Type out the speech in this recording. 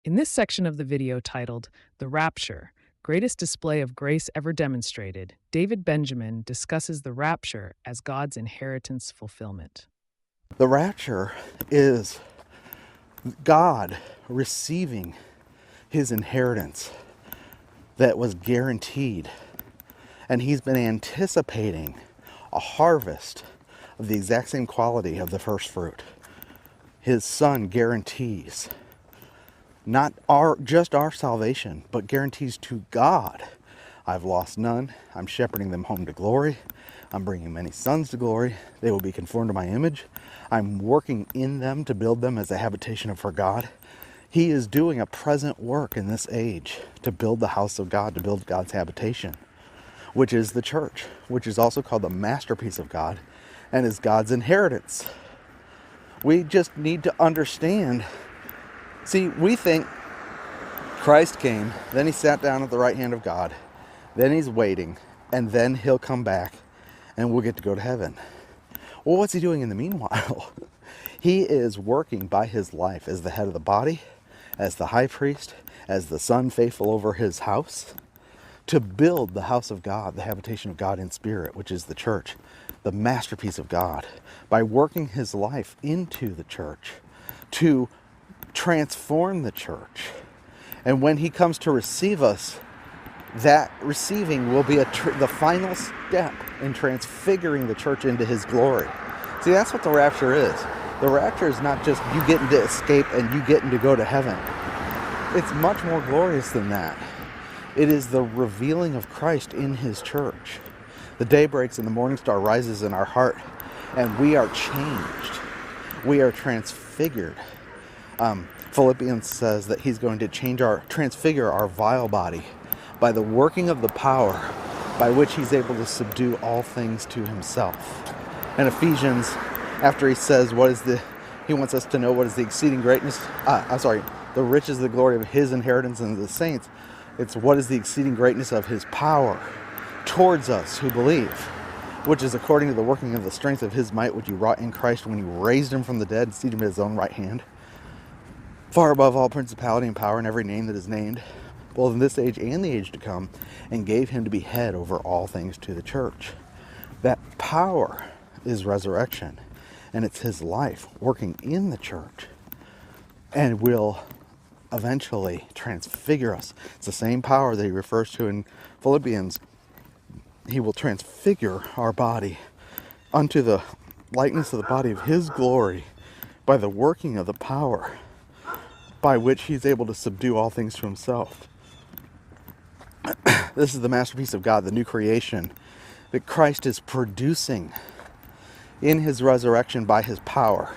In this section of the video titled The Rapture, Greatest Display of Grace Ever Demonstrated, David Benjamin discusses the rapture as God's inheritance fulfillment. The rapture is God receiving his inheritance that was guaranteed. And he's been anticipating a harvest of the exact same quality of the first fruit. His son guarantees not just our salvation, but guarantees to God, I've lost none. I'm shepherding them home to glory. I'm bringing many sons to glory. They will be conformed to my image. I'm working in them to build them as a habitation for God. He is doing a present work in this age to build the house of God, to build God's habitation, which is the church, which is also called the masterpiece of God and is God's inheritance. We just need to understand. See, we think Christ came, then he sat down at the right hand of God, then he's waiting, and then he'll come back and we'll get to go to heaven. Well, what's he doing in the meanwhile? He is working by his life as the head of the body, as the high priest, as the son faithful over his house, to build the house of God, the habitation of God in spirit, which is the church, the masterpiece of God, by working his life into the church to transform the church. And when he comes to receive us, that receiving will be the final step in transfiguring the church into his glory. See, that's what the rapture is. The rapture is not just you getting to escape and you getting to go to heaven. It's much more glorious than that. It is the revealing of Christ in his church. The day breaks and the morning star rises in our heart, and we are changed. We are transfigured. Philippians says that he's going to transfigure our vile body by the working of the power by which he's able to subdue all things to himself. And Ephesians, after he says he wants us to know what is the exceeding greatness, the riches of the glory of his inheritance in the saints. It's what is the exceeding greatness of his power towards us who believe, which is according to the working of the strength of his might, which he wrought in Christ when he raised him from the dead and seated him at his own right hand, far above all principality and power and every name that is named, both in this age and the age to come, and gave him to be head over all things to the church. That power is resurrection, and it's his life working in the church, and will eventually transfigure us. It's the same power that he refers to in Philippians. He will transfigure our body unto the likeness of the body of his glory by the working of the power by which he's able to subdue all things to himself. This is the masterpiece of God, the new creation that Christ is producing in his resurrection by his power.